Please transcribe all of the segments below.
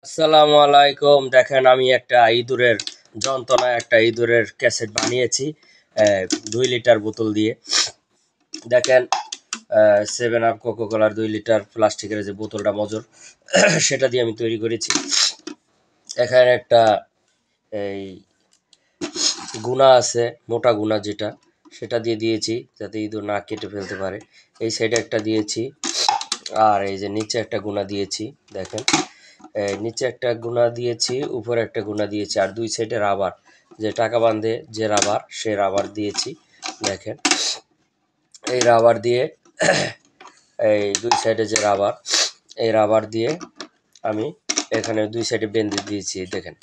আসসালামু আলাইকুম। দেখেন আমি একটা ইঁদুরের একটা ইঁদুরের ক্যাসেট বানিয়েছি 2 লিটার বোতল দিয়ে। দেখেন 7 আপ কোকো কোলার 2 লিটার প্লাস্টিকের যে বোতলটা মজুর সেটা দিয়ে আমি তৈরি করেছি। এখানে একটা এই গুণা আছে, মোটা গুণা যেটা, সেটা দিয়ে দিয়েছি যাতে ইঁদুর না কেটে ফেলতে পারে। এই সাইডে একটা দিয়েছি, আর এই যে নিচে একটা গুণা দিয়েছি। দেখেন নিচে একটা গুণা দিয়েছি, উপরে একটা গুণা দিয়েছি, আর দুই সাইডে রাবার, যে টাকা বাঁধে যে রাবার, সে রাবার দিয়েছি। দেখেন এই রাবার দিয়ে এই দুই সাইডে যে রাবার, এই রাবার দিয়ে আমি এখানে দুই সাইডে বেঁধে দিয়েছি। দেখেন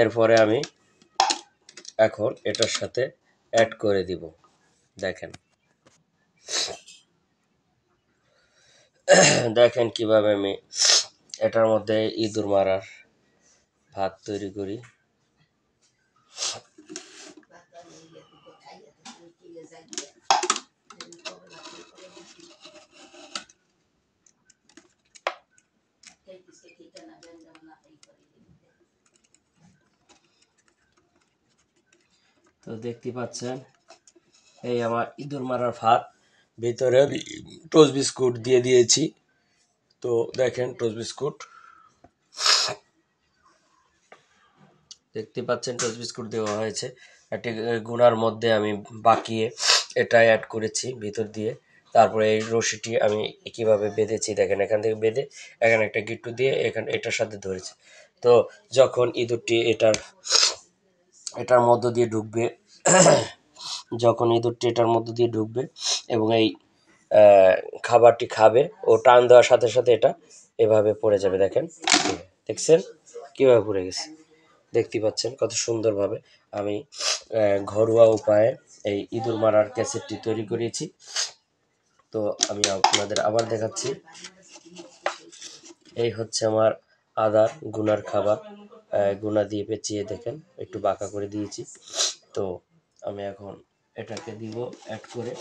এরপরে আমি এখন এটার সাথে অ্যাড করে দিব। দেখেন দেখেন কিভাবে আমি এটার মধ্যে ইঁদুর মারার ভাত তৈরি করি। তো দেখতে পাচ্ছেন এই আমার ইঁদুর মারার ভাত। ভিতরে আমি টোস্ট বিস্কুট দিয়ে দিয়েছি। তো দেখেন টোস্ট বিস্কুট দেখতে পাচ্ছেন, টোস্ট বিস্কুট দেওয়া হয়েছে। একটি গুনার মধ্যে আমি বাকিয়ে এটা অ্যাড করেছি ভিতর দিয়ে। তারপরে এই রশিটি আমি কীভাবে বেঁধেছি দেখেন, এখান থেকে বেঁধে এখানে একটা গিট্টু দিয়ে এটার সাথে ধরেছি। তো যখন ইঁদুরটি এটার মধ্য দিয়ে ঢুকবে যখন ইঁদুরটি এটার মধ্য দিয়ে ঢুকবে এবং এই খাবারটি খাবে, ও টান দেওয়ার সাথে সাথে এটা এভাবে পড়ে যাবে। দেখেন, দেখছেন কীভাবে পড়ে গেছে? দেখতে পাচ্ছেন কত সুন্দরভাবে আমি ঘরোয়া উপায়ে এই ইঁদুর মারার ক্যাসেটটি তৈরি করেছি। তো আমি আপনাদের আবার দেখাচ্ছি। এই হচ্ছে আমার আদার গুনার খাবার, গুনা দিয়ে পেঁচিয়ে দেখেন একটু বাঁকা করে দিয়েছি। তো আমি এখন এটাকে দিব অ্যাড করে।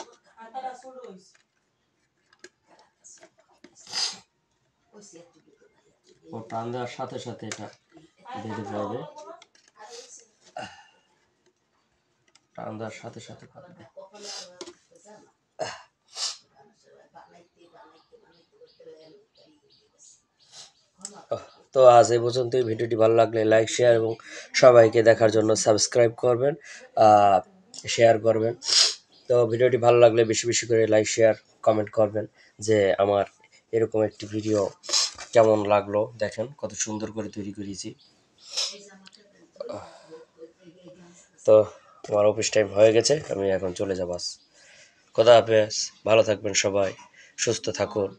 ও টান দেওয়ার সাথে সাথে এটা বেঁধে যাবে, টান দেওয়ার সাথে সাথে বাঁধবে। তো আজ এই পর্যন্তই। ভিডিওটি ভালো লাগলে লাইক, শেয়ার এবং সবাইকে দেখার জন্য সাবস্ক্রাইব করবেন, শেয়ার করবেন। তো ভিডিওটি ভালো লাগলে বেশি বেশি করে লাইক, শেয়ার, কমেন্ট করবেন যে আমার এরকম একটি ভিডিও কেমন লাগলো। দেখেন কত সুন্দর করে তৈরি করেছি। তো আমার অফিস টাইম হয়ে গেছে, আমি এখন চলে যাব। খোদা হাফেজ, ভালো থাকবেন সবাই, সুস্থ থাকুন।